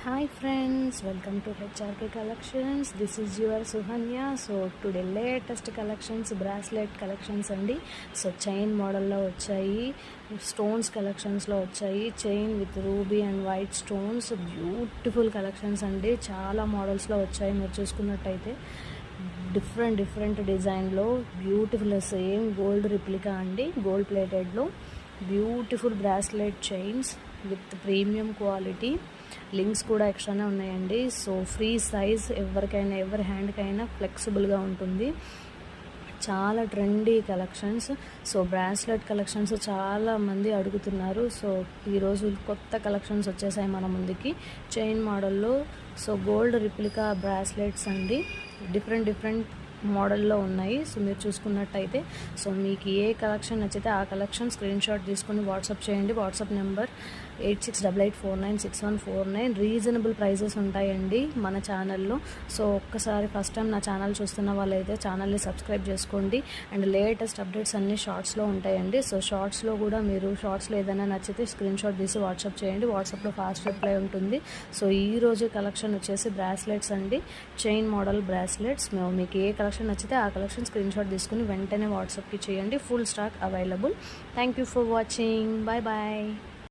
Hi friends, welcome to HRK Collections. This is your Suhanya. So today latest collections, bracelet collections అండి. So chain మోడల్లో వచ్చాయి, stones కలెక్షన్స్లో వచ్చాయి. Chain with ruby and white stones, beautiful collections అండి. చాలా మోడల్స్లో వచ్చాయి. మీరు చూసుకున్నట్టయితే డిఫరెంట్ డిజైన్లో బ్యూటిఫుల్ సేమ్ గోల్డ్ రిప్లికా అండి, గోల్డ్ ప్లేటెడ్లో beautiful bracelet chains with premium quality. Links కూడా ఎక్స్ట్రానే ఉన్నాయండి. సో ఫ్రీ సైజ్, ఎవరికైనా ఎవరి హ్యాండ్కైనా ఫ్లెక్సిబుల్గా ఉంటుంది. చాలా trendy collections. So bracelet collections చాలా మంది అడుగుతున్నారు. సో ఈరోజు కొత్త కలెక్షన్స్ వచ్చేసాయి మన ముందుకి చైన్ మోడల్లో. సో గోల్డ్ రిప్లికా బ్రాస్లెట్స్ అండి, డిఫరెంట్ మోడల్లో ఉన్నాయి. సో మీరు చూసుకున్నట్టయితే సో మీకు ఏ కలెక్షన్ నచ్చితే ఆ కలెక్షన్ స్క్రీన్ షాట్ తీసుకొని వాట్సాప్ చేయండి. WhatsApp number 8688496149. రీజనబుల్ ప్రైజెస్ ఉంటాయండి మన ఛానల్లో. సో ఒక్కసారి ఫస్ట్ టైం నా ఛానల్ చూస్తున్న వాళ్ళైతే ఛానల్ని సబ్స్క్రైబ్ చేసుకోండి. అండ్ లేటెస్ట్ అప్డేట్స్ అన్నీ షార్ట్స్లో ఉంటాయండి. సో షార్ట్స్లో కూడా మీరు షార్ట్స్లో ఏదైనా నచ్చితే స్క్రీన్ షాట్ తీసి వాట్సాప్ చేయండి. వాట్సాప్లో ఫాస్ట్ రిప్లై ఉంటుంది. సో ఈరోజు కలెక్షన్ వచ్చేసి బ్రాస్లెట్స్ అండి, చైన్ మోడల్ బ్రాస్లెట్స్. మీకు ఏ కలెక్షన్ నచ్చితే ఆ కలెక్షన్ స్క్రీన్ షాట్ తీసుకుని వెంటనే వాట్సాప్కి చేయండి. Full stock available. Thank you for watching. Bye bye.